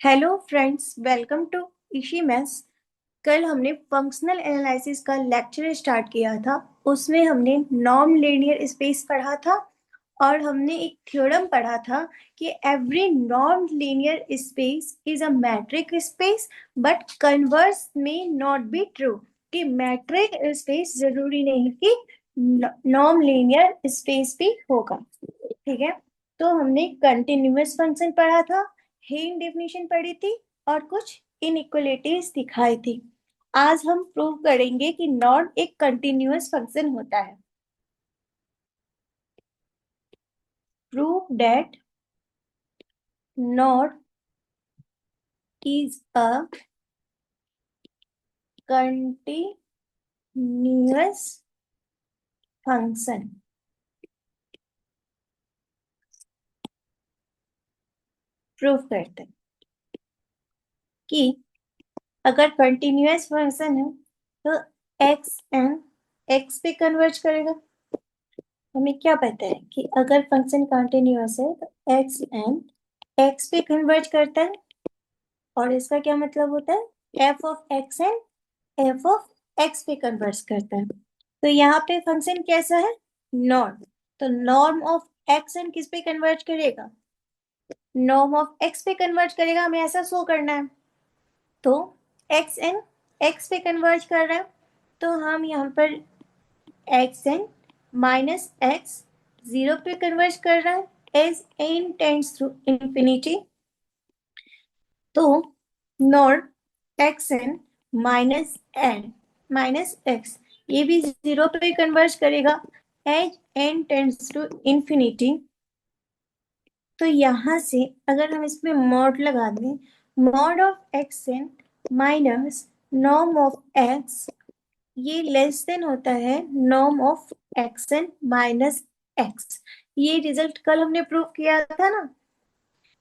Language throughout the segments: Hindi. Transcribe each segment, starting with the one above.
Hello friends, welcome to Ishi maths. कल हमने फंक्शनल एनालिसिस का लेक्चर स्टार्ट किया था। उसमें हमने नॉन लीनियर स्पेस पढ़ा था और हमने एक थ्योरम पढ़ा था कि every non linear space is a matric space but converse में नॉट बी ट्रू। कि मैट्रिक स्पेस जरूरी नहीं कि नॉन लीनियर स्पेस भी होगा। ठीक है, तो हमने कंटिन्यूअस फंक्शन पढ़ा था, हेन डेफिनेशन पढ़ी थी और कुछ इनइक्वालिटीज दिखाई थी। आज हम प्रूव करेंगे कि नॉट एक कंटिन्यूअस फंक्शन होता है। Prove that not is a continuous function. Prove करते हैं कि अगर कंटिन्यूअस फंक्शन है तो एक्स एन एक्स पे कन्वर्ज करेगा। हमें क्या पता है कि अगर फंक्शन कंटिन्यूअस है तो एक्स एन एक्स पे कन्वर्ज करता है। और इसका क्या मतलब होता है, f of x n f of x पे कन्वर्ज करता है। तो यहाँ पे फंक्शन कैसा है, नॉर्म। तो नॉर्म ऑफ एक्स एन किस पे कन्वर्ज करेगा, नॉर्म ऑफ एक्स पे कन्वर्ज करेगा। हमें ऐसा शो करना है। तो एक्स एन एक्स पे कन्वर्ज कर रहा है, तो हम यहाँ पर X N minus X zero पे कन्वर्ज कर रहा है as N tends to infinity. तो norm X N minus x ये भी जीरो पे कन्वर्ज करेगा as N tends to infinity. तो यहां से अगर हम इसमें मॉड लगा दें, mod of x N minus norm of x, ये लेस देन होता है norm of x N minus x. ये रिजल्ट कल हमने प्रूव किया था ना,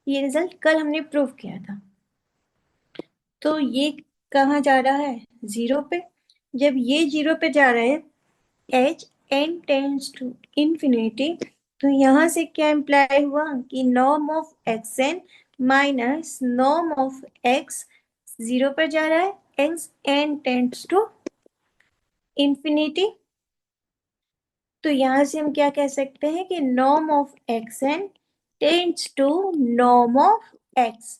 ये रिजल्ट कल हमने प्रूव किया था। तो ये कहाँ जा रहा है, जीरो पे। जब ये जीरो पे जा रहा है H n tends to infinity, तो यहाँ से क्या इम्प्लाई हुआ कि norm of x N minus norm of x zero पर जा रहा है x n tends to infinity. तो यहाँ से हम क्या कह सकते हैं कि norm of x n tends to norm of x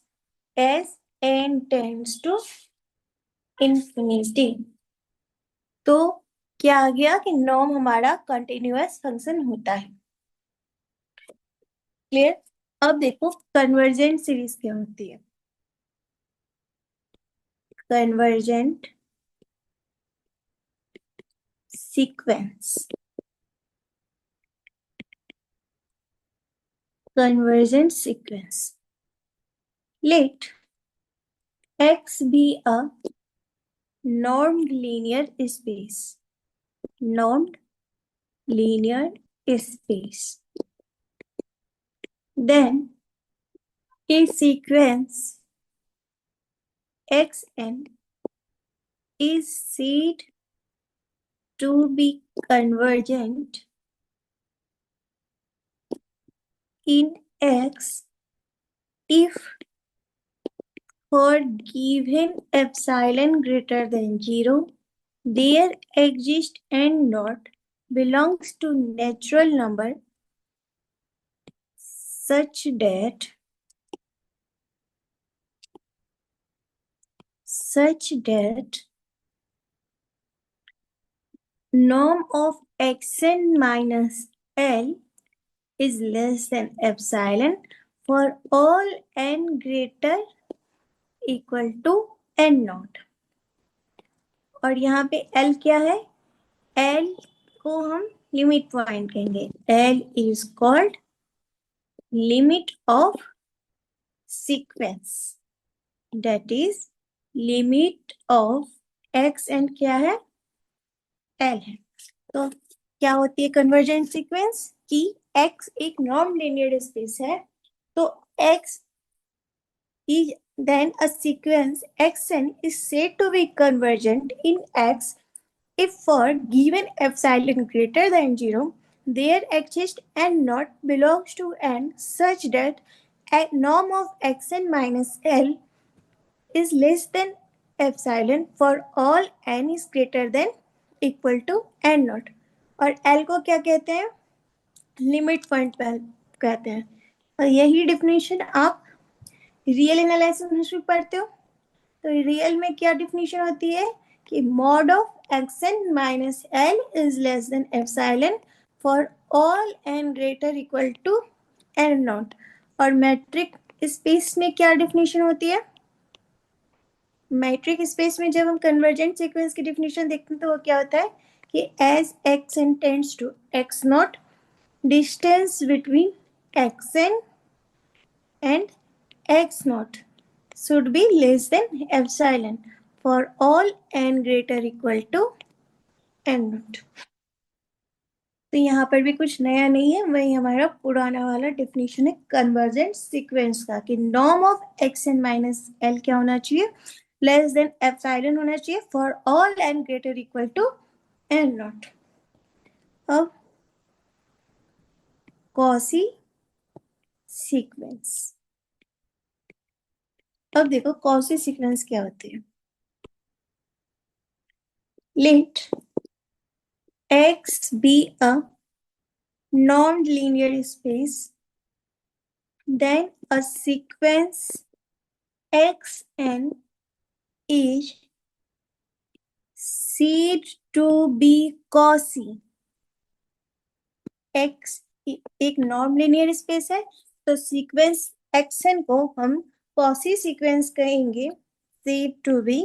s n tends to infinity. तो क्या आ गया कि नॉर्म हमारा कंटिन्यूअस फंक्शन होता है। क्लियर। अब देखो कन्वर्जेंट सीरीज क्या होती है। Convergent sequence, convergent sequence, let x be a normed linear space, normed linear space, then a sequence xn is said to be convergent in x if for given epsilon greater than 0 there exists and not belongs to natural number such that norm of xn minus l is less than epsilon for all n greater equal to n naught। और यहाँ पे l क्या है, l को हम लिमिट पॉइंट कहेंगे। l is called limit of sequence, that is limit of x and क्या है, l है। तो क्या होती है कन्वर्जेंट सीक्वेंस कि x एक नॉन लीनियर स्पेस है, तो x is then a sequence xn is said to be convergent in x if for given epsilon greater than 0 there exists n naught belongs to n such that norm of xn minus L is less than epsilon for all n is greater than equal to n naught, और L को क्या कहते हैं? लिमिट पॉइंट कहते हैं। और यही डिफिनेशन आप रियल एनालिसिस में भी पढ़ते हो। तो रियल में क्या डिफिनेशन होती है कि mod of x N minus l is less than epsilon for all n greater equal to n naught. और मैट्रिक स्पेस में क्या डिफिनेशन होती है? मैट्रिक स्पेस में जब हम कन्वर्जेंट सीक्वेंस की डिफिनेशन देखते हैं तो वो क्या होता है कि as x n tends to x naught, distance between xn and x naught should be less than epsilon for all n greater equal to n naught। तो यहाँ पर भी कुछ नया नहीं है, वही हमारा पुराना वाला डेफिनेशन है कन्वर्जेंट सीक्वेंस का कि norm of x N minus l क्या होना चाहिए? लेस देन एप्सिलॉन होना चाहिए for all n greater equal to n naught. अब कॉसी सीक्वेंस, अब देखो कॉसी सीक्वेंस क्या होती है। Let X be a non-linear space, then a sequence Xn is said to be Cauchy। X एक नॉन लीनियर स्पेस है, तो सीक्वेंस Xn को हम Cauchy सीक्वेंस कहेंगे, said to be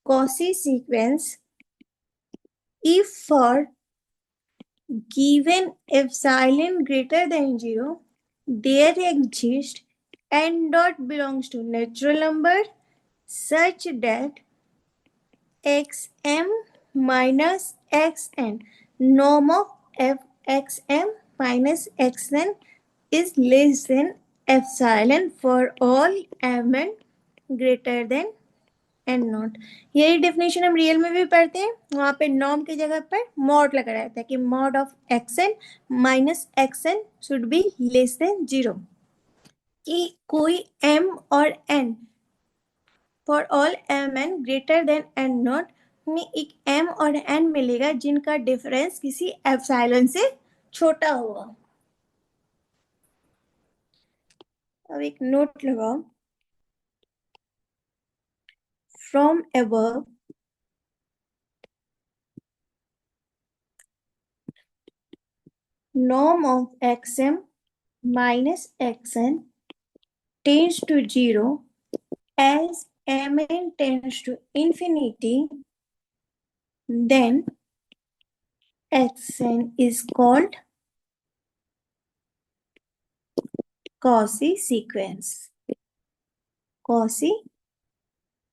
Cauchy sequence if for given epsilon greater than 0 there exists n dot belongs to natural number such that xm minus xn norm of xm minus xn is less than epsilon for all mn greater than n naught. यही डेफिनेशन हम रियल में भी पढ़ते हैं, वहां पे नॉर्म की जगह पर मॉड लगा रहता है कि mod of x n minus x n should be less than 0। कि कोई m और n for all m n greater than n naught में एक m और n मिलेगा जिनका डिफरेंस किसी एप्सिलॉन से छोटा होगा। अब एक नोट लगाओ, from above norm of xm minus xn tends to 0 as mn tends to infinity, then xn is called Cauchy sequence। Cauchy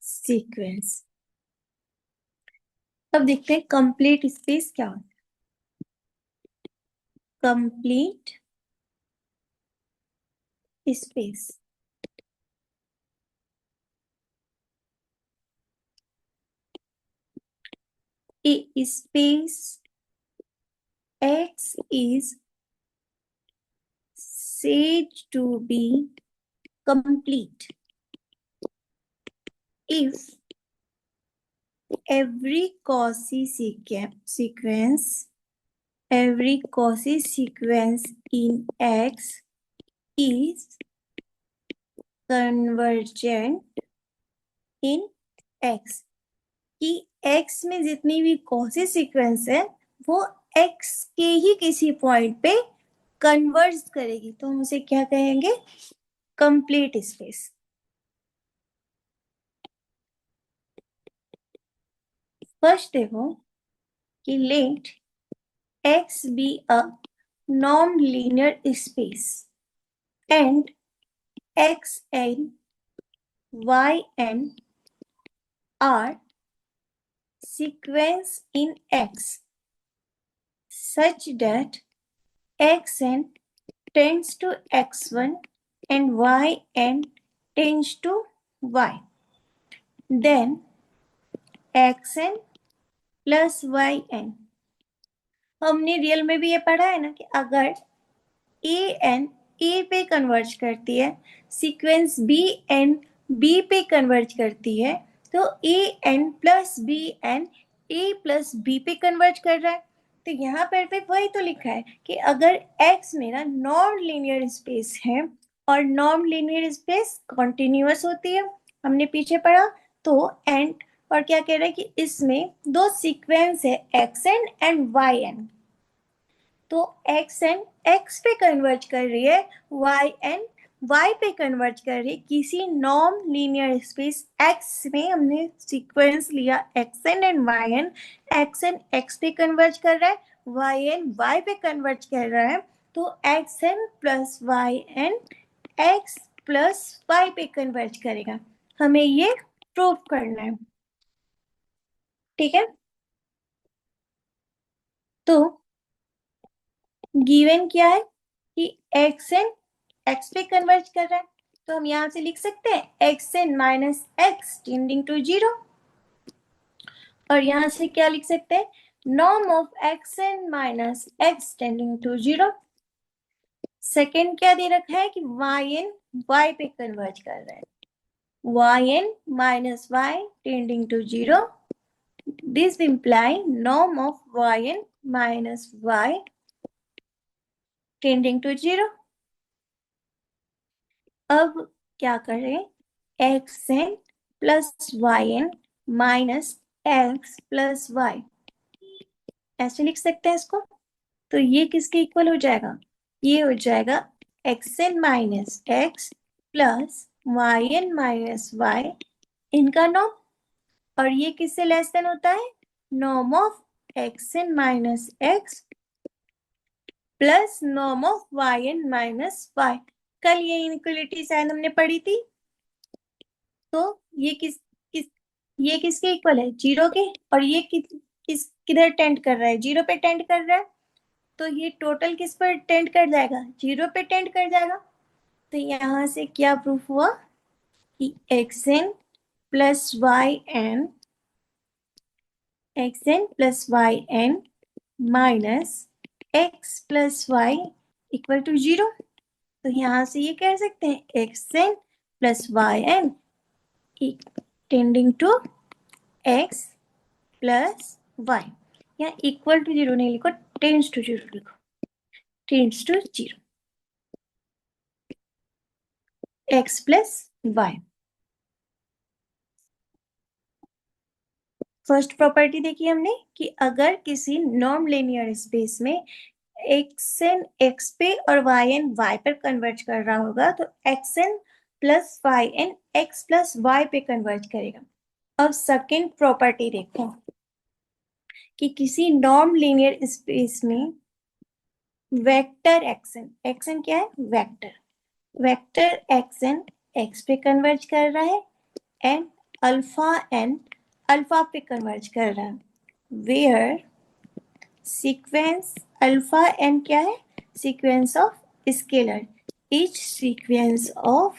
sequence। अब देखते हैं कंप्लीट स्पेस क्या होता है। Complete space a space X is said to be complete if every Cauchy sequence in X is convergent in X। कि X में जितनी भी Cauchy सीक्वेंस है वो X के ही किसी पॉइंट पे कन्वर्ज करेगी, तो हम उसे क्या कहेंगे? Complete space. फर्स्ट देखो कि let X be a non-linear space and Xn Yn are sequence in X such that Xn tends to X1 and Yn tends to Y, then Xn plus Yn। हमने रियल में भी ये पढ़ा है ना कि अगर an ए पे कन्वर्ज करती है, सीक्वेंस बी एन बी पे कन्वर्ज करती है, तो A N plus B N A plus B पे कन्वर्ज कर रहा है। तो यहाँ पर भी वही तो लिखा है कि अगर x मेरा नॉन लीनियर स्पेस है और नॉन लीनियर स्पेस कॉन्टिन्यूअस होती है, हमने पीछे पढ़ा, तो एंड और क्या कह रहा है कि इसमें दो सीक्वेंस है x n and y n, तो एक्स एन एक्स पे कन्वर्ज कर रही है, वाई एन वाई पे कन्वर्ज कर रही है। किसी नॉन लीनियर स्पेस एक्स में हमने सीक्वेंस लिया x n and y n, x N x पे कन्वर्ज कर रहा है, वाई एन वाई पे कन्वर्ज कर रहा है, तो x n plus y n x plus y पे कन्वर्ज करेगा। हमें ये प्रूव करना है, ठीक है। तो गिवन क्या है कि एक्स एन एक्स पे कन्वर्ज कर रहा है, तो हम यहां से लिख सकते हैं x N minus x tending to 0, और यहां से क्या लिख सकते हैं, norm of x N minus x tending to 0। Second क्या दे रखा है कि वाई एन वाई पे कन्वर्ज कर रहा है, y n minus y tending to 0, this imply norm of y n minus y tending to 0। अब क्या करें, x n plus y n minus x plus Y, ऐसे लिख सकते हैं इसको। तो ये किसके इक्वल हो जाएगा, ये हो जाएगा x N minus x plus y n minus y, इनका नॉर्म, और ये किससे लेस देन होता है, norm of x N minus x plus norm of y n minus y. कल ये इनइक्वालिटी शायद हमने पढ़ी थी, तो ये किस ये किसके इक्वल है, 0 के, और ये किधर टेंड कर रहा है, 0 पे टेंड कर रहा है, तो ये टोटल किस पर टेंड कर जाएगा, 0 पे टेंड कर जाएगा। तो यहां से क्या प्रूफ हुआ कि x n plus y n, x n plus y n minus x plus y equal to 0। तो यहां से ये कह सकते हैं x n plus y n tending to x plus y, यहाँ इक्वल टू 0 नहीं लिखो, टेंड्स टू 0 लिखो, tends to 0, x plus y. First property देखी हमने कि अगर किसी नॉन लीनियर स्पेस में एक्स एन एक्स पे और वाई एन वाई पर कन्वर्ज कर रहा होगा, तो x n plus y n x plus y पे कन्वर्ज करेगा। अब सेकेंड प्रॉपर्टी देखो कि किसी नॉन लीनियर स्पेस में वेक्टर एक्सन, एक्सन क्या है, वेक्टर, वेक्टर एक्सन एक्स पे कन्वर्ज कर रहा है एंड अल्फा एन अल्फा पे कन्वर्ज कर रहा है, वेयर सीक्वेंस अल्फा एन क्या है, sequence of scalar, each sequence of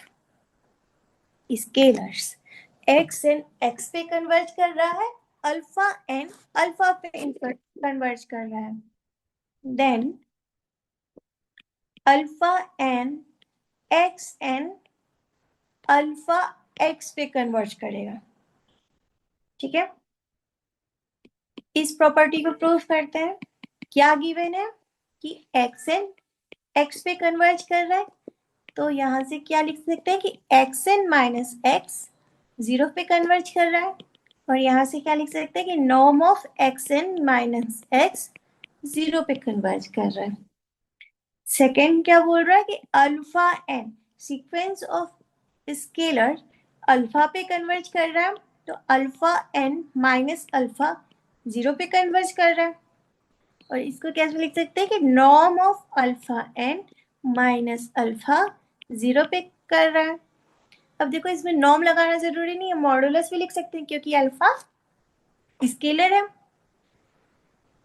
scalars x n x पे कन्वर्ज कर रहा है, अल्फा एन अल्फा पे कन्वर्ज कर रहा है, then alpha n x n alpha x पे कन्वर्ज करेगा, ठीक है। इस प्रॉपर्टी को प्रूव करते हैं। क्या गिवन है कि एक्स एन एक्स पे कन्वर्ज कर रहा है, तो यहां से क्या लिख सकते हैं कि एक्स एन माइनस एक्स 0 पे कन्वर्ज कर रहा है, और यहां से क्या लिख सकते हैं कि norm of x N minus x 0 पे कन्वर्ज कर रहा है। सेकेंड क्या बोल रहा है कि alpha n sequence of scalar alpha पे कन्वर्ज कर रहा है, तो अल्फा एन माइनस अल्फा 0 पे कन्वर्ज कर रहा है, और इसको कैसे लिख सकते हैं कि norm of alpha N minus alpha 0 पे कर रहा है। अब देखो इसमें नॉर्म लगाना जरूरी नहीं है, मॉडुलस भी लिख सकते हैं क्योंकि अल्फा स्केलर है,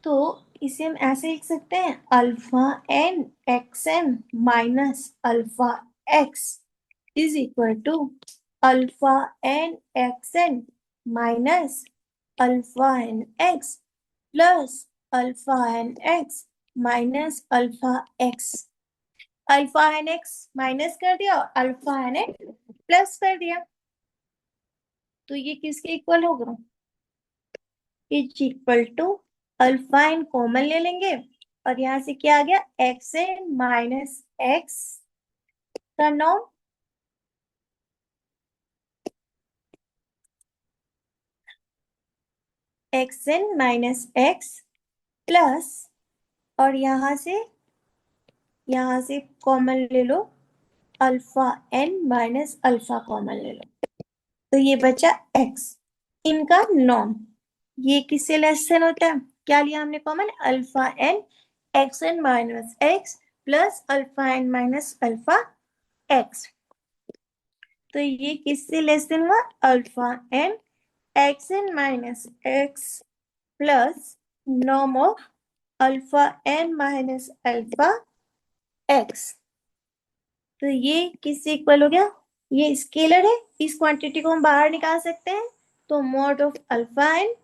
तो इसे हम ऐसे लिख सकते हैं alpha n x N minus alpha x is equal to alpha n x N minus alpha n x plus alpha n x minus alpha x. Alpha n x minus कर दिया और अल्फा एन एक्स प्लस कर दिया, तो ये किसके इक्वल होगा, is equal to alpha N common ले लेंगे और यहां से क्या आ गया, एक्स एन माइनस एक्स का norm, X N minus x plus, और यहां से कॉमन ले लो, alpha N minus alpha common ले लो, तो ये बचा एक्स, इनका नॉर्म, ये किससे लेस देन होता है, क्या लिया हमने common, alpha n x N minus x plus alpha N minus alpha x, तो ये किससे लेस देन हुआ, alpha n x N minus x plus norm of alpha N minus alpha x, तो ये किससे इक्वल हो गया, ये स्केलर है, इस क्वांटिटी को हम बाहर निकाल सकते हैं, तो मॉड ऑफ अल्फा एन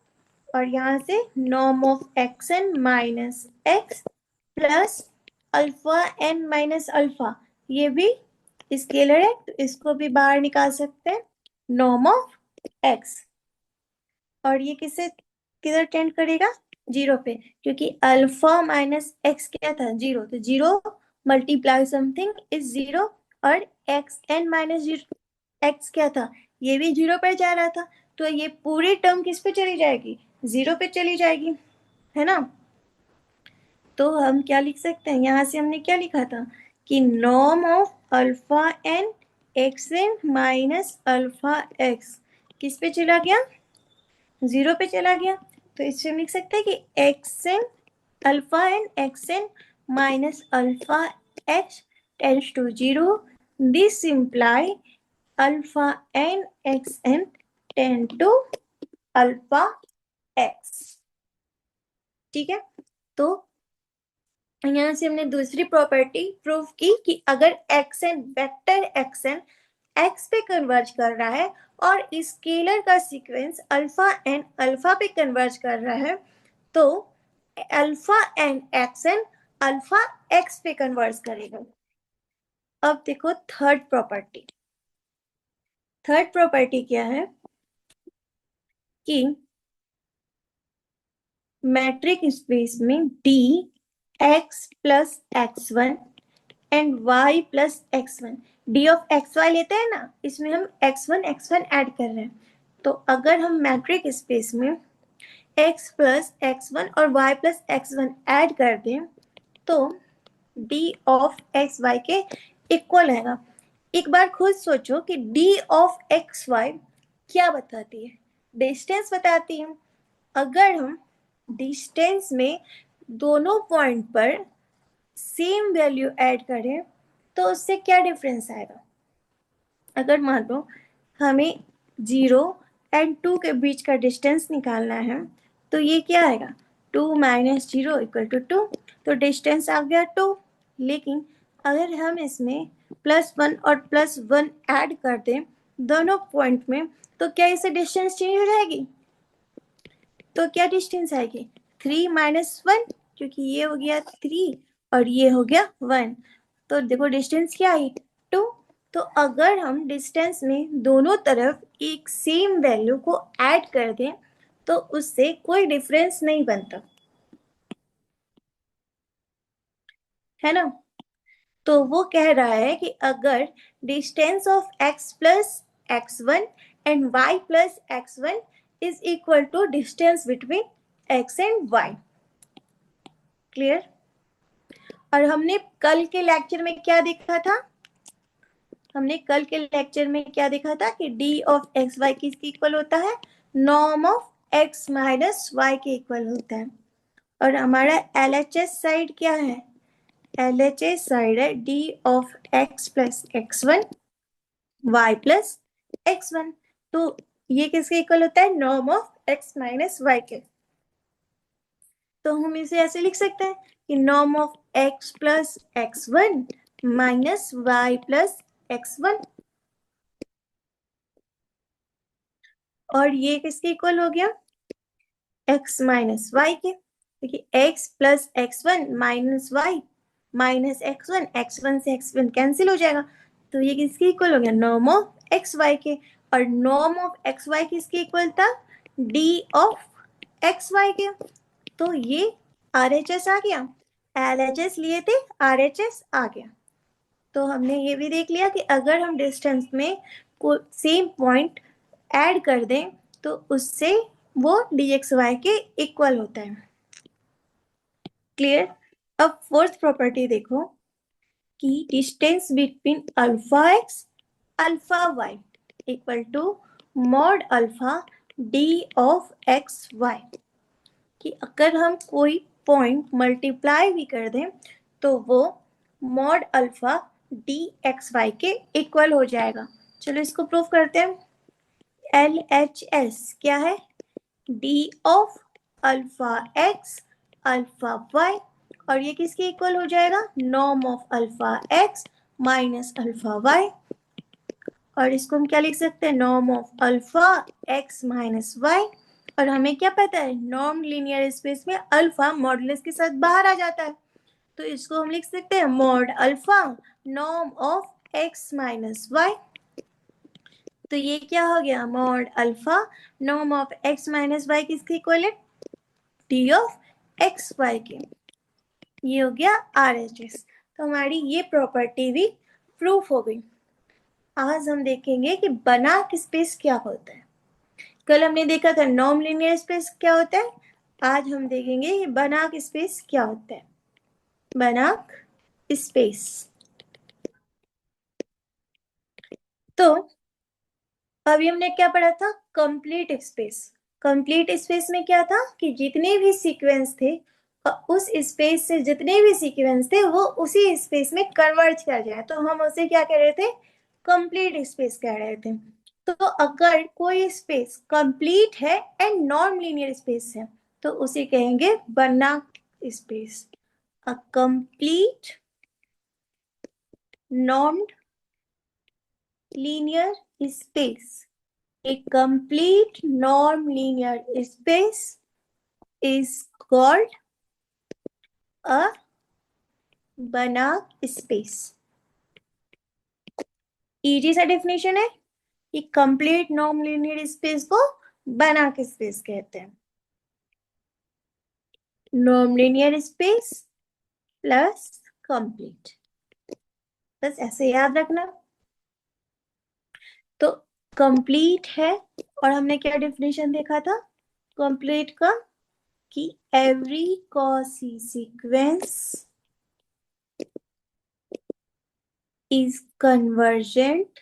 और यहां से norm of x N minus x plus alpha N minus alpha, ये भी स्केलर है तो इसको भी बाहर निकाल सकते हैं, नॉर्म ऑफ एक्स, और ये किसे किधर टेंड करेगा, जीरो पे, क्योंकि अल्फा माइनस एक्स क्या था, जीरो, तो zero multiply something is zero, और X N minus zero X क्या था, ये भी जीरो पर जा रहा था, तो ये पूरी टर्म किस पे चली जाएगी, जीरो पे चली जाएगी, है ना, तो हम क्या लिख सकते हैं, यहां से हमने क्या लिखा था कि norm of alpha n x N minus alpha x किस पे चला गया, जीरो पे चला गया, तो इससे हम लिख सकते हैं कि x n alpha n x N minus alpha x tends to zero, this imply alpha n x n tend to alpha x, ठीक है, तो यहां से हमने दूसरी प्रॉपर्टी प्रूव की कि अगर x n vector x N x पे कन्वर्ज कर रहा है और स्केलर का सीक्वेंस अल्फा एन अल्फा पे कन्वर्ज कर रहा है, तो alpha n x n alpha x पे कन्वर्ज करेगा। अब देखो थर्ड प्रॉपर्टी क्या है कि मैट्रिक स्पेस में d x plus x one and y plus x one, d of x y लेते हैं ना, इसमें हम एक्स वन ऐड कर रहे हैं, तो अगर हम मैट्रिक स्पेस में x प्लस एक्स वन और y plus x one add कर दें तो d ऑफ एक्स वाई के इक्वल आएगा। एक बार खुद सोचो कि d ऑफ एक्स वाई क्या बताती है, डिस्टेंस बताती है, अगर हम डिस्टेंस में दोनों पॉइंट पर सेम वैल्यू ऐड करें तो उससे क्या डिफरेंस आएगा, अगर मान लो हमें 0 एंड 2 के बीच का डिस्टेंस निकालना है तो ये क्या आएगा, 2 माइनस 0 इक्वल टू 2, तो डिस्टेंस आ गया 2, लेकिन अगर हम इसमें +1 और +1 ऐड कर दें दोनों पॉइंट में तो क्या इसे डिस्टेंस चेंज हो जाएगी, तो क्या डिस्टेंस आएगी 3 माइनस 1, क्योंकि ये हो गया 3 और ये हो गया 1, तो देखो डिस्टेंस क्या आई 2, तो अगर हम डिस्टेंस में दोनों तरफ एक सेम वैल्यू को ऐड कर दें तो उससे कोई डिफरेंस नहीं बनता, है ना, तो वो कह रहा है कि अगर distance of x plus x one and y plus x one is equal to distance between x and y, clear, और हमने कल के लेक्चर में क्या देखा था, हमने कल के लेक्चर में क्या देखा था कि d ऑफ एक्स वाई किसके इक्वल होता है, norm of x minus y के इक्वल होता है, और हमारा LHS साइड क्या है, LHS साइड है d of x plus x one y plus x one, तो ये किसके इक्वल होता है, norm of x minus y के, तो हम इसे ऐसे लिख सकते हैं कि norm of x plus x one minus y plus x one, और ये किसके इक्वल हो गया, x माइनस वाई के, देखिए x plus x one minus y minus x1 से x1 कैंसिल हो जाएगा, तो ये किसके इक्वल हो गया, नॉर्म ऑफ एक्स वाई के। और नॉर्म ऑफ एक्स वाई किसके इक्वल था, डी ऑफ एक्स वाई के। तो ये आर एच एस आ गया, एल एच एस लिए थे, आर एच एस आ गया। तो हमने ये भी देख लिया कि अगर हम डिस्टेंस में सेम पॉइंट ऐड कर दें तो उससे वो डी एक्स वाई के इक्वल होता है। क्लियर। अब फोर्थ प्रॉपर्टी देखो कि distance between alpha x alpha y equal to mod alpha d of x y, कि अगर हम कोई पॉइंट मल्टीप्लाई भी कर दें तो वो mod alpha d x y के इक्वल हो जाएगा। चलो इसको प्रूव करते हैं। एल एच एस क्या है, d of alpha x alpha y, और ये किसके इक्वल हो जाएगा, norm of alpha x minus alpha y. और इसको हम क्या लिख सकते हैं, norm of alpha x minus y. और हमें क्या पता है, नॉर्म लीनियर स्पेस में अल्फा मॉडुलस के साथ बाहर आ जाता है, तो इसको हम लिख सकते हैं mod alpha norm of x minus y. तो ये क्या हो गया, mod alpha norm of x minus y किसके इक्वल है, डी ऑफ एक्स वाई के। ये हो गया आर एच एस। तो हमारी ये प्रॉपर्टी भी प्रूफ हो गई। आज हम देखेंगे कि बनाक स्पेस क्या होता है। कल हमने देखा था नॉन लीनियर स्पेस क्या होता है, आज हम देखेंगे कि बनाक स्पेस क्या होता है। बनाक स्पेस, तो अभी हमने क्या पढ़ा था, कंप्लीट स्पेस। कंप्लीट स्पेस में क्या था कि जितने भी सीक्वेंस थे, उस स्पेस से जितने भी सीक्वेंस थे वो उसी स्पेस में कन्वर्ज कर जाए, तो हम उसे क्या कह रहे थे, कंप्लीट स्पेस कह रहे थे। तो अगर कोई स्पेस कंप्लीट है एंड नॉन लीनियर स्पेस है तो उसे कहेंगे बनाक space. A complete non linear space, a complete non-linear space is called a Banach space. Easy सा डेफिनेशन है कि कंप्लीट नॉन लीनियर स्पेस को बनाक स्पेस कहते हैं। Non linear space plus complete, बस ऐसे याद रखना। तो कंप्लीट है, और हमने क्या डेफिनेशन देखा था कंप्लीट का, कि every quasi sequence is convergent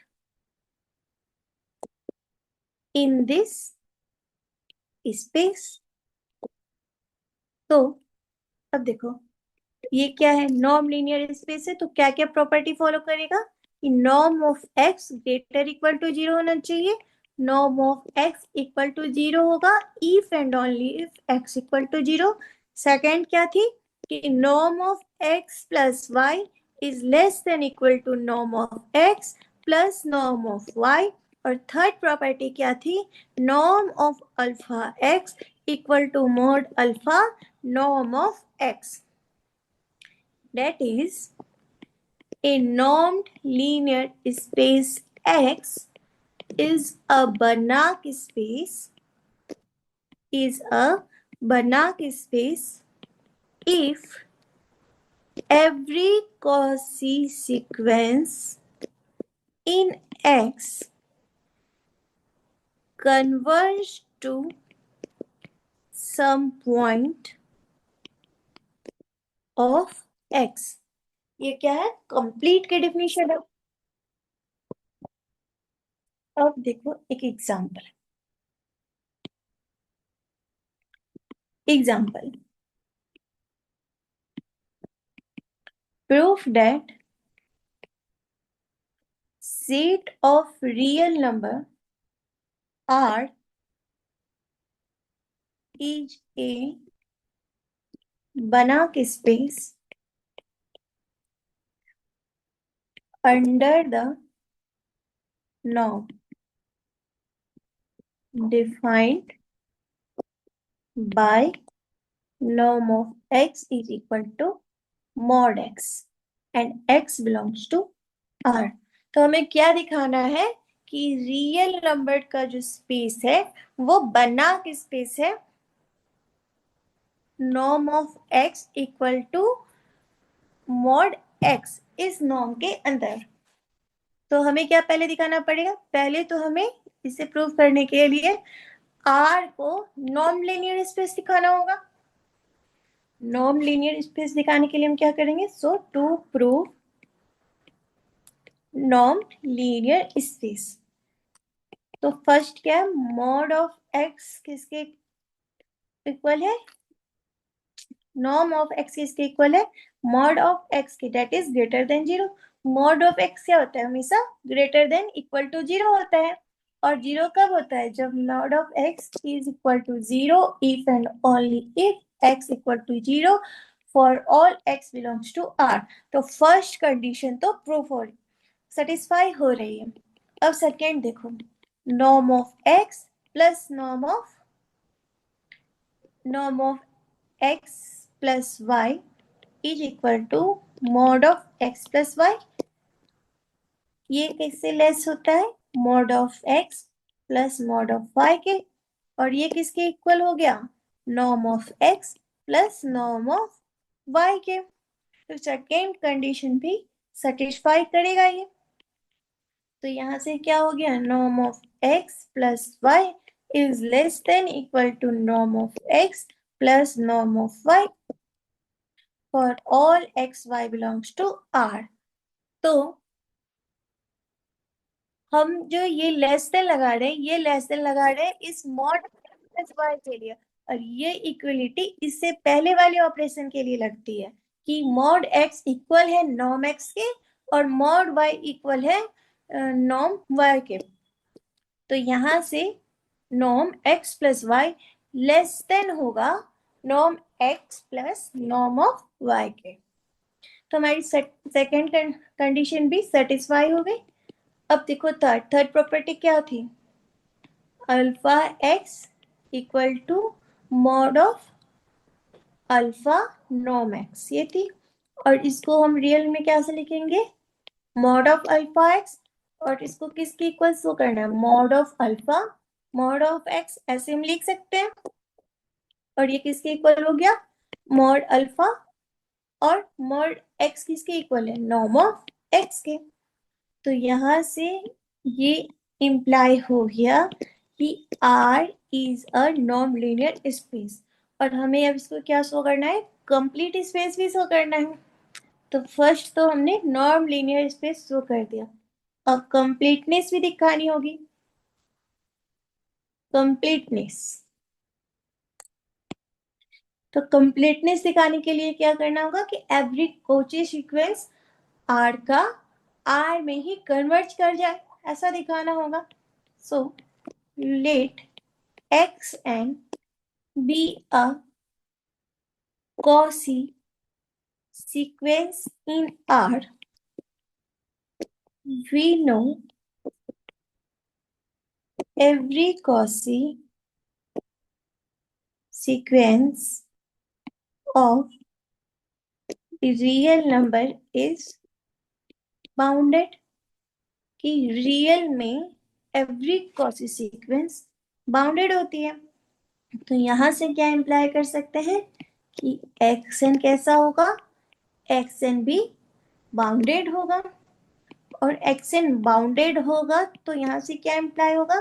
in this space। तो अब देखो ये क्या है, नॉर्म लीनियर स्पेस है, तो क्या क्या प्रॉपर्टी फॉलो करेगा कि norm of x greater equal to 0 होना चाहिए, norm of x equal to 0 होगा if and only if x equal to 0। Second क्या थी कि norm of x plus y is less than equal to norm of x plus norm of y. और थर्ड प्रॉपर्टी क्या थी, norm of alpha x equal to mod alpha norm of x, that is a normed linear space x is a Banach space, if every Cauchy sequence in x converge to some point of x। ये क्या है, कंप्लीट के डेफिनेशन है। अब देखो एक example proof that set of real number R is a Banach space under the norm defined by norm of x is equal to mod x and x belongs to R। तो हमें क्या दिखाना है कि रियल नंबर का जो स्पेस है वो बना किस स्पेस है, norm of x equal to mod x, इस नॉर्म के अंदर। तो हमें क्या पहले दिखाना पड़ेगा, पहले तो हमें इसे प्रूव करने के लिए R को नॉन लीनियर स्पेस दिखाना होगा। नॉन लीनियर स्पेस दिखाने के लिए हम क्या करेंगे, so to prove non linear space, तो फर्स्ट क्या है, मॉड ऑफ एक्स किसके इक्वल है, नॉर्म ऑफ एक्स किसके इक्वल है, मॉड ऑफ एक्स के, that is greater than zero. Mod of X क्या होता है, हमेशा greater than equal to zero होता है। और जीरो कब होता है, जब mod of X is equal to zero, if and only if x equal to zero for all x belongs to R. तो फर्स्ट कंडीशन तो प्रूफ हो रही, सेटिस्फाई हो रही है। अब सेकेंड देखो, norm of x plus norm of x plus y is equal to mod of x plus y. ये किससे लेस होता है, mod of x plus mod of y के, और ये किसके इक्वल हो गया, norm of x plus norm of y के। तो सेकेंड कंडीशन भी सेटिस्फाई करेगा ये। तो यहां से क्या हो गया, norm of x plus y is less than equal to norm of x plus norm of y for all x y belongs to R. तो हम जो ये लेस देन लगा रहे हैं, ये लेस देन लगा रहे हैं इस मॉड प्लस वाई के लिए, और ये इक्वलिटी इससे पहले वाले ऑपरेशन के लिए लगती है कि मॉड एक्स इक्वल है नॉर्म एक्स के और मॉड वाई इक्वल है नॉर्म वाई के। तो यहां से norm X plus Y less than होगा norm X plus norm of Y के। तो हमारी सेकेंड कंडीशन भी सेटिस्फाई हो गई। अब देखो थर्ड प्रॉपर्टी क्या थी, alpha x equal to mod of alpha norm x, ये थी। और इसको हम रियल में क्या से लिखेंगे, मॉड ऑफ अल्फा एक्स, और इसको किसके इक्वल शो करना है, mod of alpha mod of x, ऐसे हम लिख सकते हैं। और ये किसके इक्वल हो गया, मॉड अल्फा, और मॉड एक्स किसके इक्वल है, नॉर्म ऑफ एक्स के। तो यहां से ये इम्प्लाई हो गया कि R is a non linear space. और हमें अब इसको क्या शो करना है, कंप्लीट स्पेस भी शो करना है। तो फर्स्ट तो हमने नॉन लीनियर स्पेस शो कर दिया, अब कंप्लीटनेस भी दिखानी होगी। कंप्लीटनेस, तो कंप्लीटनेस दिखाने के लिए क्या करना होगा कि एवरी कोची सीक्वेंस R का R में ही कन्वर्ज कर जाए, ऐसा दिखाना होगा। So let xn be a Cauchy sequence in R. We know every Cauchy sequence of real number is bounded, कि रियल में एवरी Cauchy सीक्वेंस बाउंडेड होती है। तो यहां से क्या इंप्लाई कर सकते हैं कि एक्सन कैसा होगा, एक्सन भी बाउंडेड होगा। और एक्सन बाउंडेड होगा तो यहाँ से क्या इंप्लाई होगा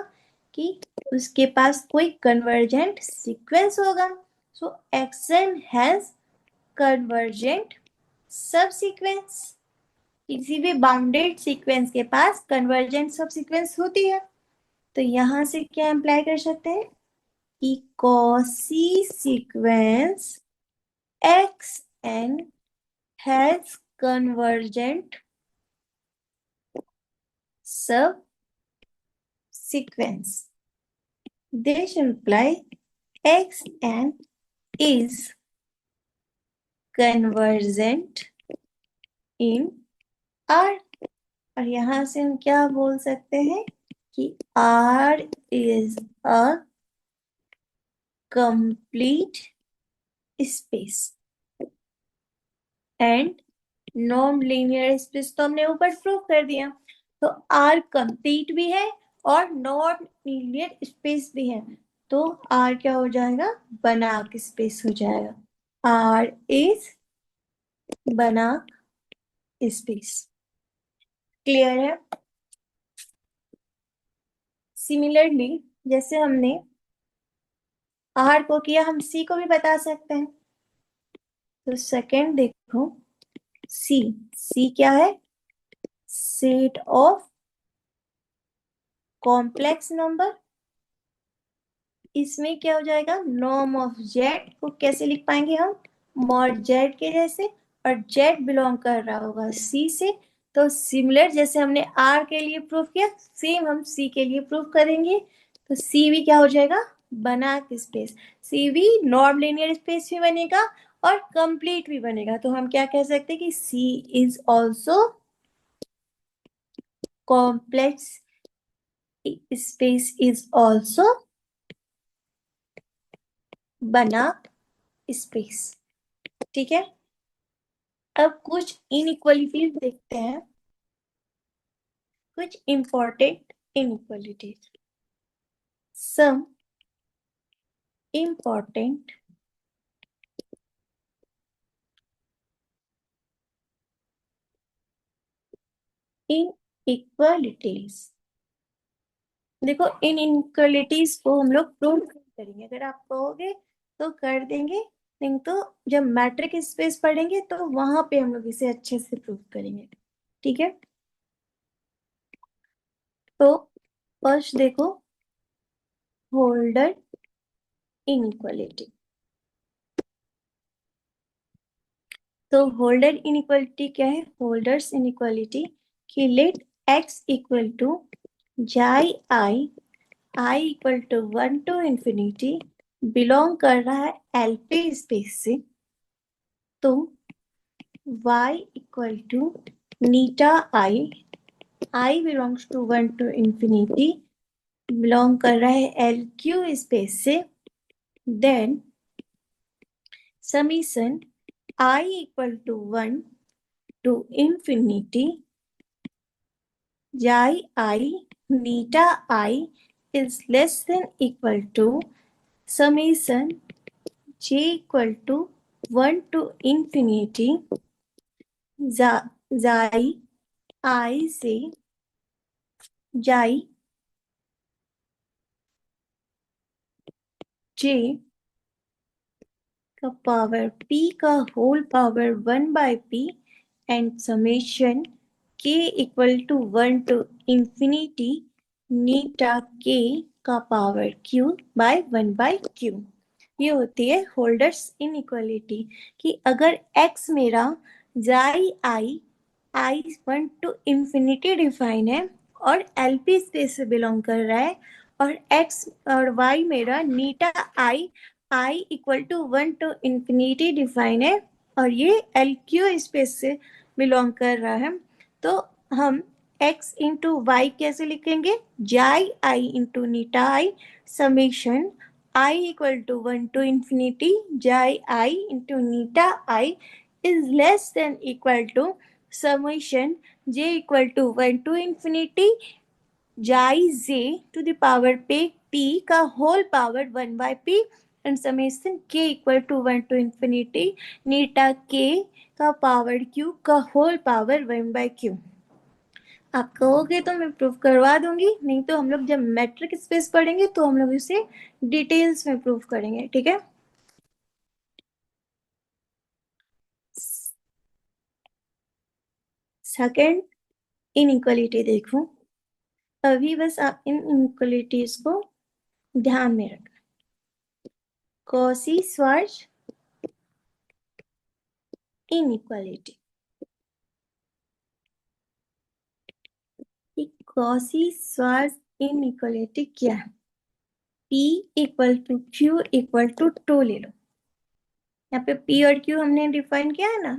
कि उसके पास कोई कन्वर्जेंट सीक्वेंस होगा। सो एक्सन हैज कन्वर्जेंट सब सीक्वेंस, किसी भी बाउंडेड सीक्वेंस के पास कन्वर्जेंट सब सीक्वेंस होती है। तो यहां से क्या इंप्लाई कर सकते हैं कि Cauchy sequence x n has convergent sub sequence. This imply xn is convergent in R। और यहां से हम क्या बोल सकते हैं कि R is a complete space। And non linear space तो हमने ऊपर प्रूव कर दिया। तो आर कंप्लीट भी है और नॉन लीनियर स्पेस भी है, तो आर क्या हो जाएगा, बनाक स्पेस हो जाएगा। आर इज बनाक स्पेस। क्लियर है? सिमिलरली जैसे हमने आर को किया, हम सी को भी बता सकते हैं। तो सेकंड देखो, सी, सी क्या है, सेट ऑफ कॉम्प्लेक्स नंबर। इसमें क्या हो जाएगा, नॉर्म ऑफ जेड को कैसे लिख पाएंगे हम, मॉड जेड के जैसे, और जेड बिलोंग कर रहा होगा सी से। तो सिमिलर जैसे हमने आर के लिए प्रूफ किया, सेम हम सी के लिए प्रूफ करेंगे। तो सी भी क्या हो जाएगा, बनाक स्पेस। सी भी नॉन लीनियर स्पेस भी बनेगा और कंप्लीट भी बनेगा। तो हम क्या कह सकते हैं कि C is also complex space, is also Banach space. ठीक है, अब कुछ इनइक्वालिटीज देखते हैं, कुछ important inequalities. Some important inequalities. देखो, इन इनइक्वालिटीज को हम लोग प्रूव करेंगे, अगर आप कहोगे तो कर देंगे, नहीं तो जब मैट्रिक स्पेस पढ़ेंगे तो वहां पे हम लोग इसे अच्छे से प्रूव करेंगे। ठीक है, तो फर्स्ट देखो, होल्डर इनइक्वालिटी। तो होल्डर इनइक्वालिटी क्या है, होल्डर्स इनइक्वालिटी कि let x equal to xi i equal to 1 to infinity belong कर रहा है एलपी स्पेस से, तो y equal to eta i belongs to 1 to infinity belong कर रहा है एल क्यू स्पेस से, then summation i equal to 1 to infinity xi i eta I is less than equal to summation j equal to 1 to infinity जाई आई से जाई j का पावर p का whole power 1/p and summation k equal to 1 to infinity eta k का पावर q बाय 1/q। ये होती है होल्डर्स इनइक्वालिटी कि अगर x मेरा जाई आई 1 टू इंफिनिटी डिफाइन है और एलपी स्पेस से बिलोंग कर रहा है, और x और y मेरा eta I equal to 1 to infinity define है और ये एल क्यू स्पेस से बिलोंग कर रहा है, तो हम x इंटू वाई कैसे लिखेंगे, xi I into eta I summation I equal to 1 to infinity jai I into neta I is less than equal to summation j equal to 1 to infinity jai j to the power p का whole power 1 by p and summation k equal to 1 to infinity neta k का power q का whole power 1 by q। आप कहोगे तो मैं प्रूफ करवा दूंगी, नहीं तो हम लोग जब मैट्रिक स्पेस पढ़ेंगे तो हम लोग इसे डिटेल्स में प्रूफ करेंगे। ठीक है, सेकंड इनइक्वालिटी देखो, अभी बस आप इन इनइक्वालिटीज को ध्यान में रखना। Cauchy Schwarz inequality, Cauchy Schwarz inequality क्या है, P equal to Q equal to 2 ले लो। यहाँ पे P और Q हमने डिफाइन किया है ना,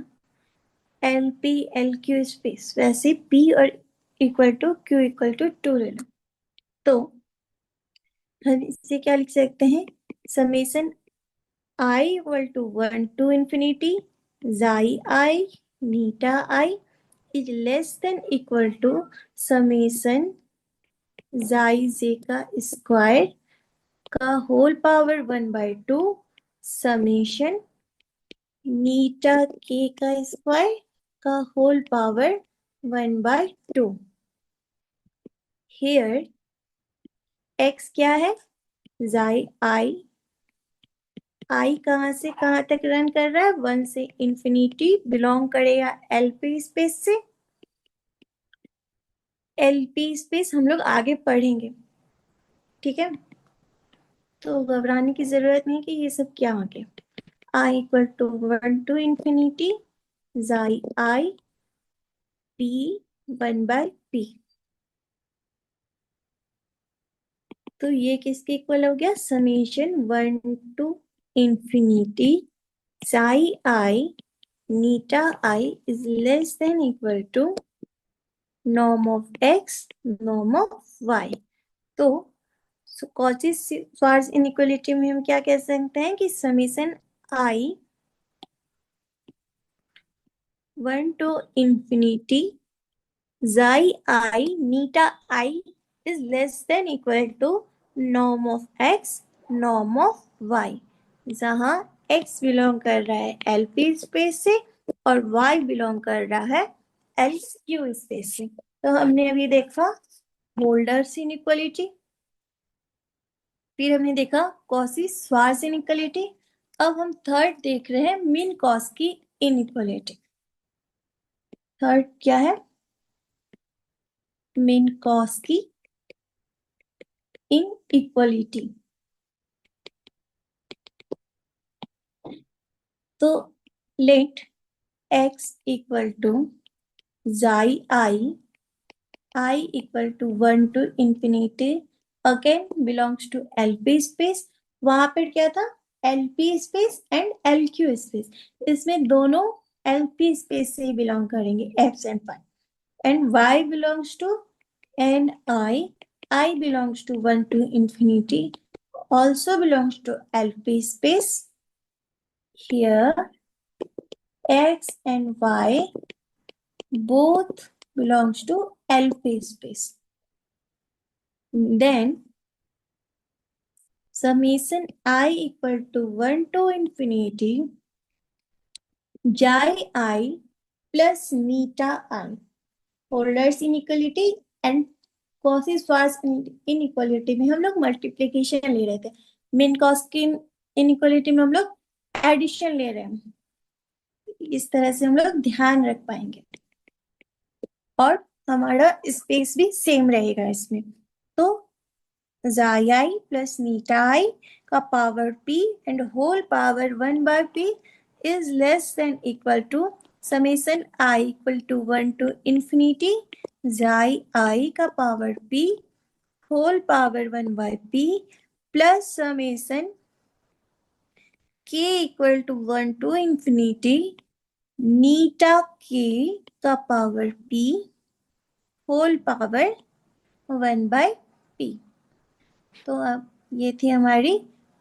L P L Q space, वैसे P और equal to Q equal to 2 ले लो। तो हम इससे क्या लिख सकते हैं, summation I equal to 1 to infinity xi neta I is less than equal to summation xi j का स्क्वायर का होल पावर 1/2 समेशन नीटा के का स्क्वायर का होल पावर 1/2। हियर x क्या है? xi आई कहाँ से कहाँ तक रन कर रहा है? 1 से इंफिनिटी, बिलोंग करेगा एलपी स्पेस से। एलपी स्पेस हम लोग आगे पढ़ेंगे, ठीक है, तो घबराने की जरूरत नहीं कि ये सब क्या हो गया। I equal to 1 to infinity xi I p 1/p। तो ये किसके इक्वल हो गया? Summation 1 to infinity xi I eta I is less than equal to norm of X norm of Y. तो कॉची श्वार्ट्ज इनइक्वालिटी में हम क्या कह सकते हैं कि summation I 1 to infinity xi I neta I is less than equal to norm of x norm of y, जहां x बिलोंग कर रहा है LP स्पेस से और y बिलोंग कर रहा है LQ स्पेस से। तो हमने अभी देखा होल्डर्स इनइक्वालिटी, फिर हमने देखा कॉची श्वार्ट्ज इनइक्वालिटी, अब हम थर्ड देख रहे हैं मिनकॉस्की इनइक्वालिटी। थर्ड क्या है? Minkowski inequality. तो let x equal to xi I equal to 1 to infinity again belongs to LP space. वहां पर क्या था? LP space and LQ space, इसमें दोनों LP स्पेस से ही बिलोंग करेंगे x and y। And y belongs to and I belongs to 1 to infinity also belongs to LP space. Here x and y both belongs to LP space. Then summation I equal to 1 to infinity xi I plus neta I, Euler's inequality and Cauchy Schwarz inequality में हम लोग मल्टीप्लीकेशन ले रहे थे, मिनकॉस्की इनइक्वालिटी में हम लोग एडिशन ले रहे हैं। इस तरह से हम लोग ध्यान रख पाएंगे और हमारा स्पेस भी सेम रहेगा इसमें। तो xi I plus neta I का power p and whole power 1/p is less than equal to summation I equal to 1 to infinity xi I का power p whole power 1/p plus summation k equal to 1 to infinity eta k का power p whole power 1/p। तो अब ये थी हमारी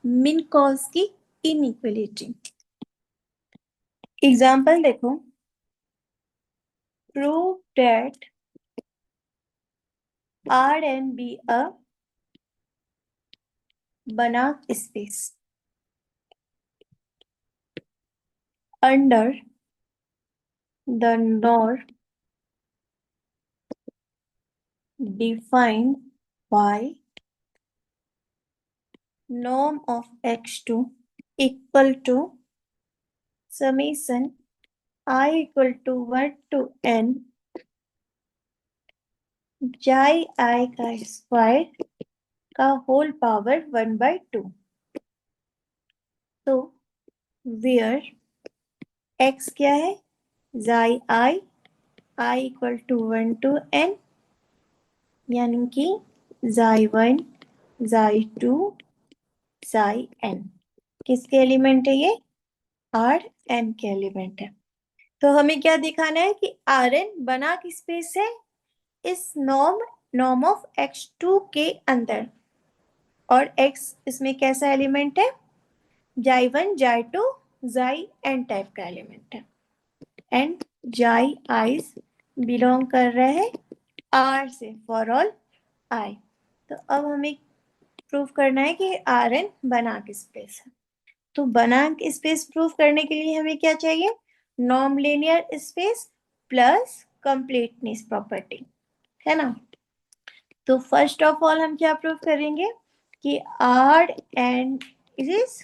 मिनकॉस्की इनइक्वालिटी। एग्जाम्पल देखो, prove that Rn be a Banach space under the norm defined by norm of x2 equal to summation I equal to 1 to n xi I का स्क्वायर का होल पावर 1/2। तो वेयर x क्या है? xi I equal to 1 to n, यानी कि xi1 xi2 xi n किसके एलिमेंट है? ये Rn के एलिमेंट है। तो हमें क्या दिखाना है कि Rn बनाक स्पेस है इस नॉर्म ऑफ x2 के अंदर, और x इसमें कैसा एलिमेंट है? xi1 xi2 xin टाइप का एलिमेंट है। एंड जाई आईज बिलोंग कर रहे हैं आर से, फॉर ऑल आई। तो अब हमें प्रूव करना है कि आर एन बनाम स्पेस है। तो बनाम स्पेस प्रूव करने के लिए हमें क्या चाहिए? Non linear space plus completeness property, है ना। तो फर्स्ट ऑफ ऑल हम क्या प्रूव करेंगे कि R n is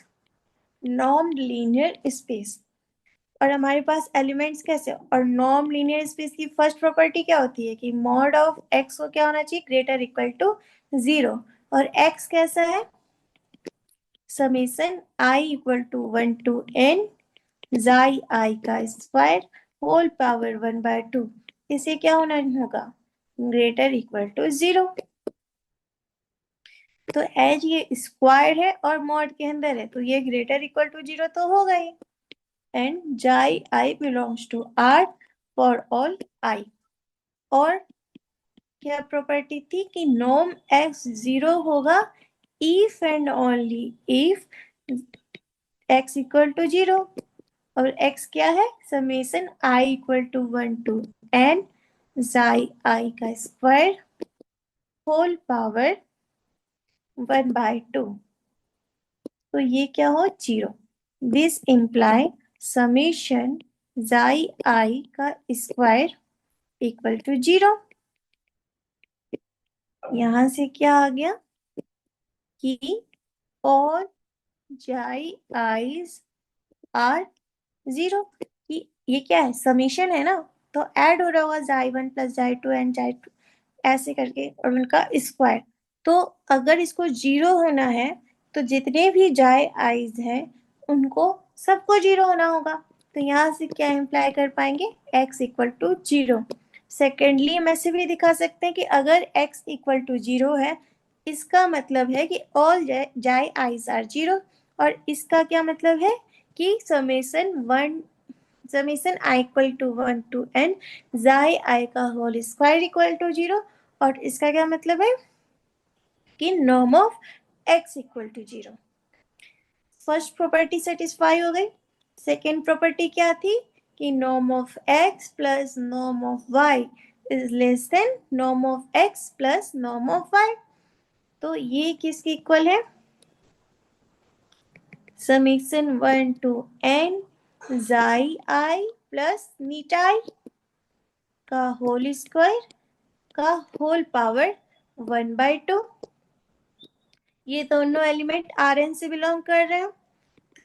non linear space. और हमारे पास एलिमेंट्स कैसे, और नॉन लीनियर स्पेस की फर्स्ट प्रॉपर्टी क्या होती है कि मॉड ऑफ एक्स को क्या होना चाहिए? Greater equal to 0। और एक्स कैसा है? Summation I equal to 1 to n xi i का स्क्वायर होल पावर 1/2। इसे क्या होना होगा? Greater equal to 0। तो एज ये स्क्वायर है और मॉड के अंदर है, तो ये ग्रेटर इक्वल टू 0 तो होगा ही। एंड जाई I belongs to R for all I. और क्या प्रॉपर्टी थी कि नॉर्म एक्स 0 होगा if and only if x equal to 0। और x क्या है? Summation i equal to 1 to n xi i का स्क्वायर होल पावर 1/2। तो ये क्या हो? 0। दिस इम्प्लाई समेशन जाई आई का स्क्वायर इक्वल टू 0। यहां से क्या आ गया कि all जाई आईज आर 0। ये क्या है? समेशन है ना, तो ऐड हो रहा होगा जाई 1 प्लस जाई 2 एंड जाई 2 ऐसे करके, और उनका स्क्वायर। तो अगर इसको 0 होना है तो जितने भी जाई आईज हैं उनको सबको 0 होना होगा। तो यहाँ से क्या इम्प्लाई कर पाएंगे? x equal to 0। सेकेंडली हम ऐसे भी दिखा सकते हैं कि अगर x इक्वल टू 0 है, इसका मतलब है कि ऑल जाई आईज आर 0। और इसका क्या मतलब है कि summation I equal to 1 to n xi i का होल स्क्वायर इक्वल टू 0। और इसका क्या मतलब है कि norm of x equal to 0। First property satisfy हो गई। सेकेंड प्रॉपर्टी क्या थी कि norm of x plus norm of y is less than norm of x plus norm of y। तो ये किसके इक्वल है? Summation 1 to n xi I plus नीटाई का होल स्क्वायर का होल पावर 1/2। ये दोनों एलिमेंट आर एन से बिलोंग कर रहे हैं।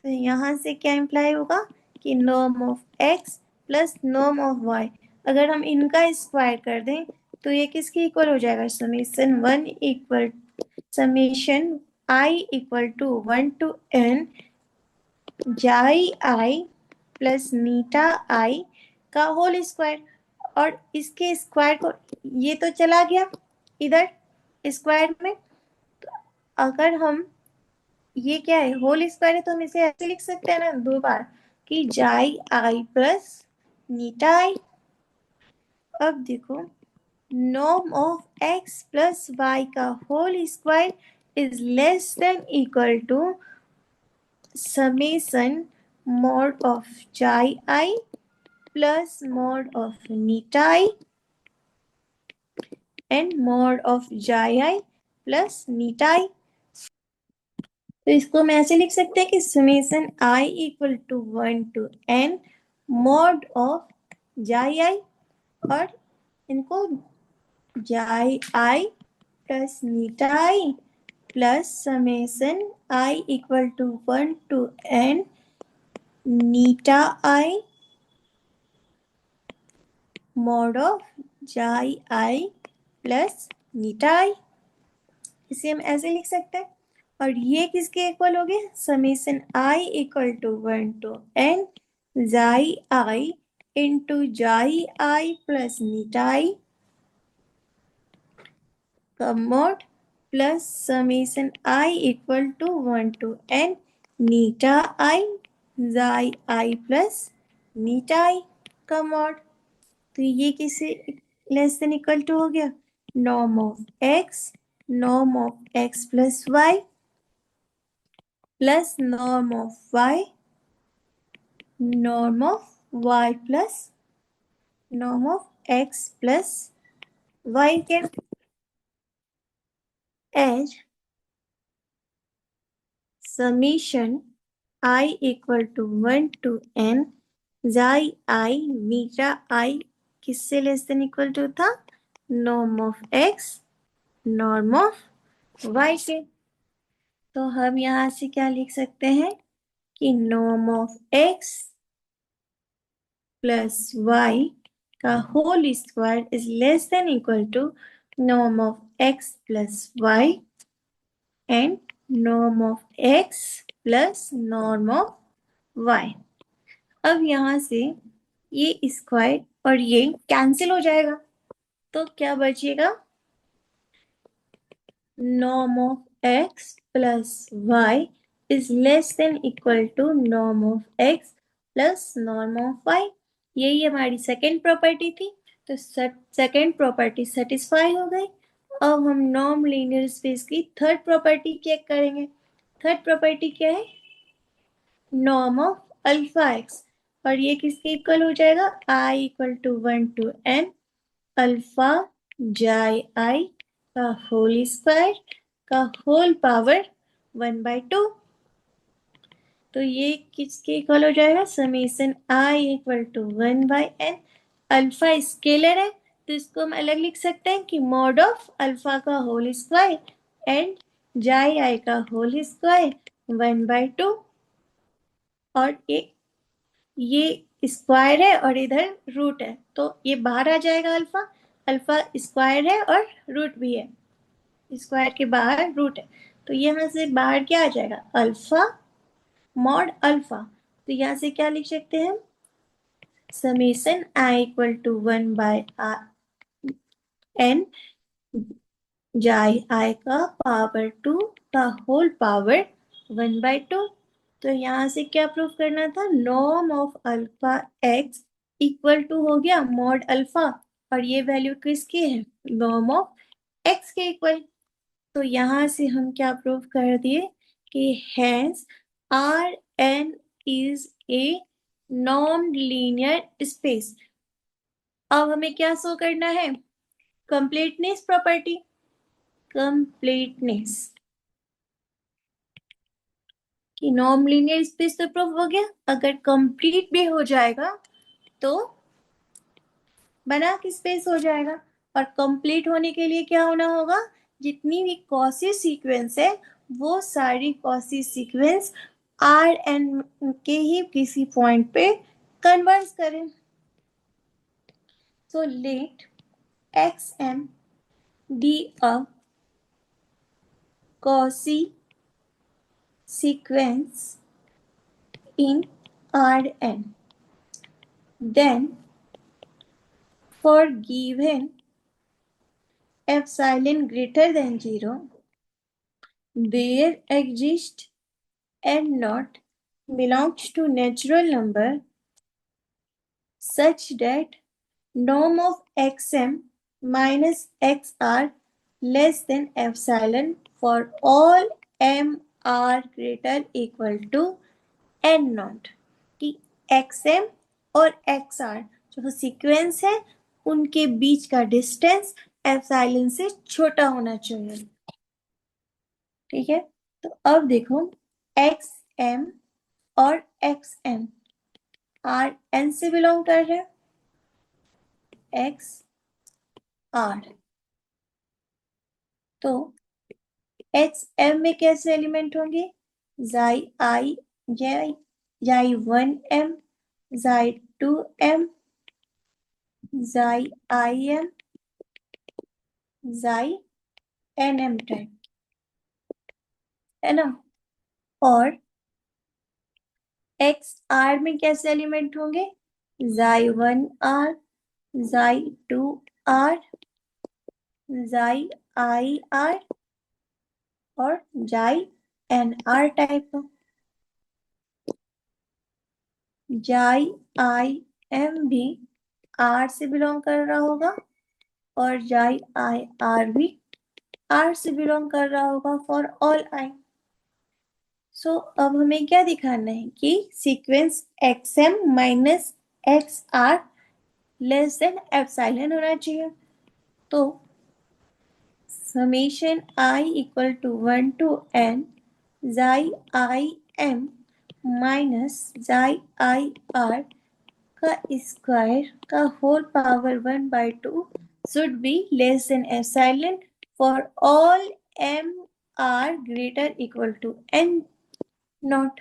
तो यहाँ से क्या इम्प्लाई होगा कि norm of x plus norm of y, अगर हम इनका स्क्वायर कर दें तो ये किसके इक्वल हो जाएगा? Summation I equal to 1 to n xi I plus eta i का होल स्क्वायर। और इसके स्क्वायर को, ये तो चला गया इधर स्क्वायर में। तो अगर हम, ये क्या है? होल स्क्वायर है, तो हम इसे ऐसे लिख सकते हैं ना दो बार कि जाई आई प्लस नीटा आई। अब देखो, norm of x plus y का whole square is less than equal to summation mod of xi I plus mod of eta i and mod of xi I plus eta आई। तो इसको मैं ऐसे लिख सकते हैं कि summation I equal to 1 to n mod of xi I, और इनको xi I plus eta I plus summation I equal to 1 to n eta I mod of xi I plus eta आई। इसे हम ऐसे लिख सकते हैं। और ये किसके इक्वल हो गए? Summation I equal to 1 to n xi I into जाई आई प्लस नीटा आई का mod plus summation I equal to 1 to n eta i xi I plus eta i का मॉड। तो ये किसे लेस देन इक्वल टू हो गया? Norm of x plus y plus norm of y plus norm of x plus y के as summation I equal to 1 to n xi I beta I किससे लेस देन इक्वल टू था norm of x norm of y के। तो हम यहां से क्या लिख सकते हैं कि norm of x plus y का whole square is less than equal to norm of x plus y and norm of x plus norm of y। अब यहां से ये स्क्वायर और ये कैंसिल हो जाएगा, तो क्या बचेगा norm of x plus y is less than equal to norm of x plus norm of y। यही हमारी सेकेंड प्रॉपर्टी थी, तो सेकेंड प्रॉपर्टी सेटिस्फाई हो गई। अब हम नॉन लीनियर स्पेस की थर्ड प्रॉपर्टी चेक करेंगे। थर्ड प्रॉपर्टी क्या है नॉर्म ऑफ अल्फा एक्स, और ये किसके इक्वल हो जाएगा i equal to 1 to n alpha जाई आई का होल स्क्वायर का होल पावर 1/2। तो ये किसके इक्वल हो जाएगा summation i equal to 1/n। Alpha scalar है तो इसको हम अलग लिख सकते हैं कि मॉड ऑफ अल्फा का होल स्क्वायर एंड जाई आई का होल स्क्वायर 1/2। और ये स्क्वायर है और इधर रूट है, तो ये बाहर आ जाएगा अल्फा। अल्फा स्क्वायर है और रूट भी है, स्क्वायर के बाहर रूट है, तो यहाँ से बाहर क्या आ जाएगा अल्फा मॉड अल्फा। तो यहाँ से क्या लिख सकते हैं summation i equal to 1/n जाई आई का पावर 2 का होल पावर 1/2। तो यहाँ से क्या प्रूफ करना था norm of alpha x equal to हो गया मॉड अल्फा, और ये वैल्यू किसकी है नॉर्म ऑफ एक्स के इक्वल। तो यहाँ से हम क्या प्रूव कर दिए कि hence R n is a non linear space. अब हमें क्या शो करना है कंप्लीटनेस प्रॉपर्टी। कंप्लीटनेस कि नॉन लीनियर स्पेस तो प्रूव हो गया, अगर कंप्लीट भी हो जाएगा तो बना कि स्पेस हो जाएगा। और कंप्लीट होने के लिए क्या होना होगा जितनी भी कॉसी सीक्वेंस है वो सारी कॉसी सीक्वेंस आर एन के ही किसी पॉइंट पे कन्वर्स करें। So let x m be a Cauchy sequence in Rn. Then for given epsilon greater than 0, there exists n naught belongs to natural number such that norm of xm minus xr less than epsilon for all m r greater equal to n naught कि xm और xr जो सीक्वेंस है उनके बीच का डिस्टेंस एप्सिलॉन से छोटा होना चाहिए। ठीक है, तो अब देखो xm और xn आर एन से बिलोंग कर रहे हैं x r, तो एक्स एम में कैसे एलिमेंट होंगे जाई आई जाई 1m जाई 2m जाई आई एम जाई एन एम टाइप, है ना। और एक्स आर में कैसे एलिमेंट होंगे जाई 1r जाई 2r जाई आई आर और जाई एन आर टाइप का। जाई आई एम भी आर से बिलोंग कर रहा होगा और जाई आई आर भी आर से बिलोंग कर रहा होगा फॉर ऑल आई। सो अब हमें क्या दिखाना है कि sequence x m minus x r less than epsilon होना चाहिए। तो summation I equal to 1 to n xi I m minus xi I r का स्क्वायर का whole power 1/2 should be less than epsilon for all m r greater equal to n naught.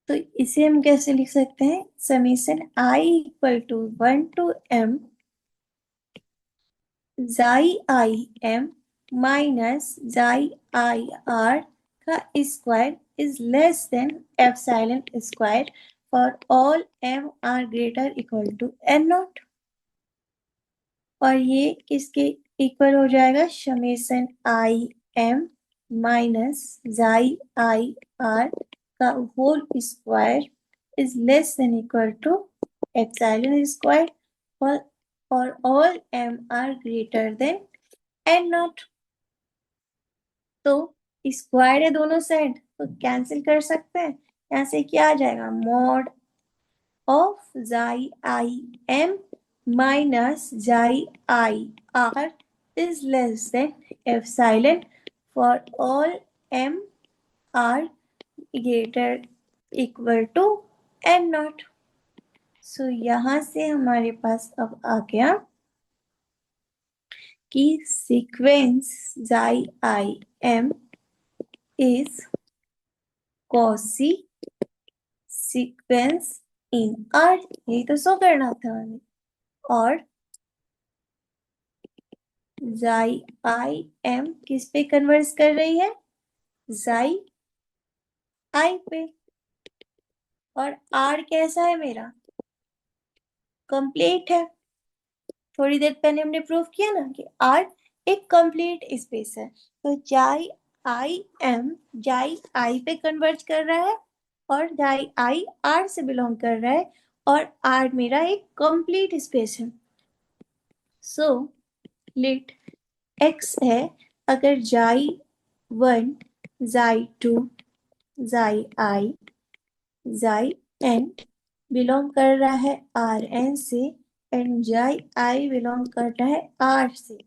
तो इसे हम कैसे लिख सकते हैं? Summation I equal to 1 to m xi I m minus xi I r का square is less than epsilon square for all m r greater equal to n naught. और ये किसके इक्वल हो जाएगा? Summation I m minus xi I r का whole square is less than equal to epsilon squared for all m are greater than n naught। तो स्क्वायर है दोनों साइड, तो कैंसिल कर सकते हैं। यहाँ से क्या आ जाएगा? Mod of xi I m minus xi I r is less than epsilon for all m are greater equal to n naught। सो यहां से हमारे पास अब आ गया कि sequence xi I m is quasi sequence in R। यही तो शो करना था हमें। और xi I m किस पे कन्वर्स कर रही है? xi I पे। और R कैसा है मेरा? कंप्लीट है। थोड़ी देर पहले हमने प्रूव किया ना कि R एक कंप्लीट स्पेस है। तो xi I m xi I पे कन्वर्ज कर रहा है और xi I R से बिलोंग कर रहा है और R मेरा एक कंप्लीट स्पेस है। सो लेट x है, अगर xi 1 xi 2 xi I xi n belong कर रहा है Rn से एंड xi I बिलोंग कर रहा है R से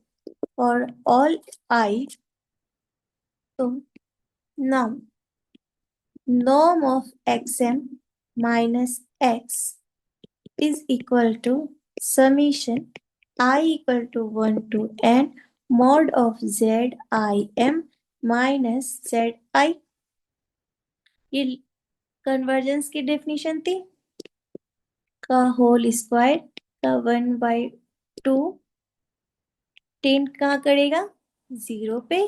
और ऑल I, तो now norm of xm minus x is equal to summation I equal to 1 to n mod of zim minus zi। ये कन्वर्जेंस की डेफिनेशन थी का होल स्क्वायर का 1/2 टेंड कहाँ करेगा? 0 पे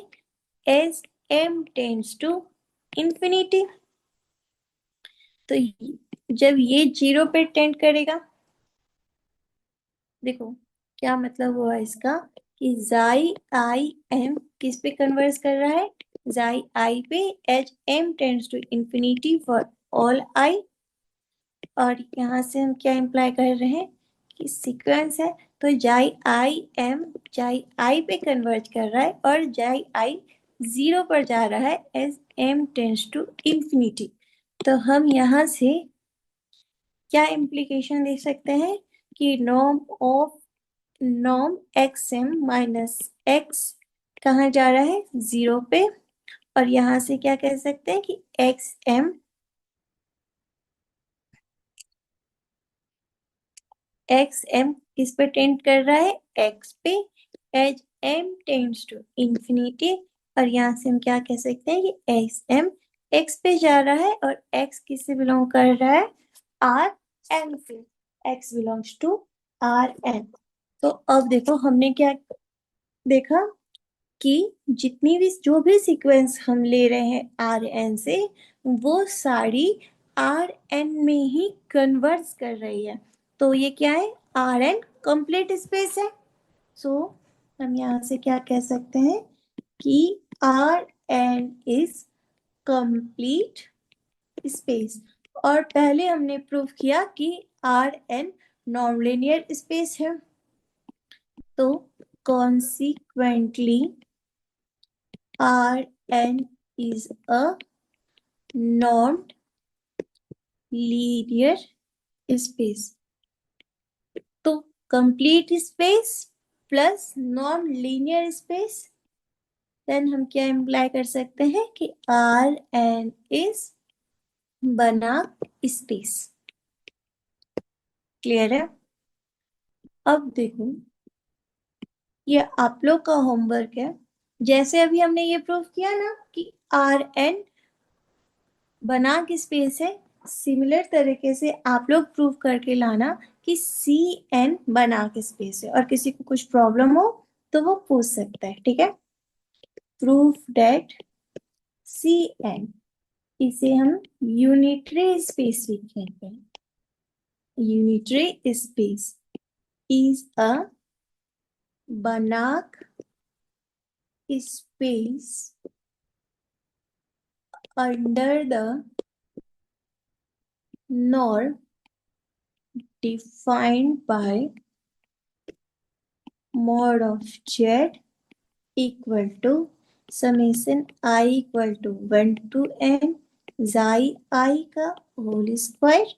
as m tends to infinity. तो जब ये 0 पे टेंड करेगा, देखो क्या मतलब हुआ इसका कि xi I m किस पे कन्वर्स कर रहा है? xi I पे as m tends to infinity for all I। और यहाँ से हम क्या इम्प्लाई कर रहे हैं कि सीक्वेंस है, तो xi I m xi I पे कन्वर्ज कर रहा है और xi I 0 पर जा रहा है as m tends to infinity. तो हम यहाँ से क्या इम्प्लीकेशन देख सकते हैं कि नॉर्म xm माइनस x कहाँ जा रहा है? 0 पे। और यहाँ से क्या कह सकते हैं कि xm किस पे टेंड कर रहा है? x पे as m tends to infinity. और यहाँ से हम क्या कह सकते हैं कि xm x पे जा रहा है और x किससे बिलोंग कर रहा है? Rn से। x belongs to Rn। तो अब देखो हमने क्या देखा कि जितनी भी जो भी सीक्वेंस हम ले रहे हैं Rn से, वो सारी Rn में ही कन्वर्स कर रही है। तो ये क्या है? Rn कंप्लीट स्पेस है। सो हम यहाँ से क्या कह सकते हैं कि Rn इज कंप्लीट स्पेस। और पहले हमने प्रूव किया कि Rn नॉन लीनियर स्पेस है। तो consequently Rn is a non-linear space। Complete space plus non linear space, then हम क्या इम्प्लाई कर सकते हैं कि R n is Banach space. Clear है? अब देखो, ये आप लोग का होमवर्क है। जैसे अभी हमने ये प्रूव किया ना कि आर एन बना की स्पेस है, सिमिलर तरीके से आप लोग प्रूव करके लाना कि सी एन बना के स्पेस है, और किसी को कुछ प्रॉब्लम हो तो वो पूछ सकता है। ठीक है? प्रूफ दैट सी एन, इसे हम यूनिटरी स्पेस भी कहते हैं। Unitary space is a Banach space under the norm defined by mod of z equal to summation I equal to 1 to n xi I का whole square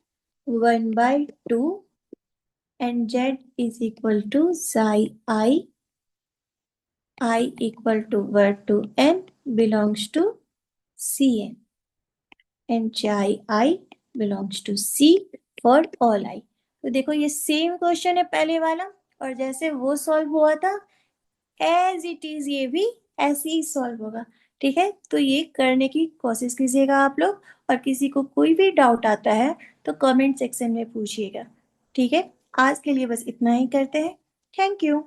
1 by 2 and z is equal to xi I equal to 1 to n belongs to Cn and chi I belongs to C for all I। तो देखो ये सेम क्वेश्चन है पहले वाला, और जैसे वो सॉल्व हुआ था एज इट इज ये भी ऐसे ही सॉल्व होगा। ठीक है? तो ये करने की कोशिश कीजिएगा आप लोग, और किसी को कोई भी डाउट आता है तो कमेंट सेक्शन में पूछिएगा। ठीक है? आज के लिए बस इतना ही करते हैं। Thank you.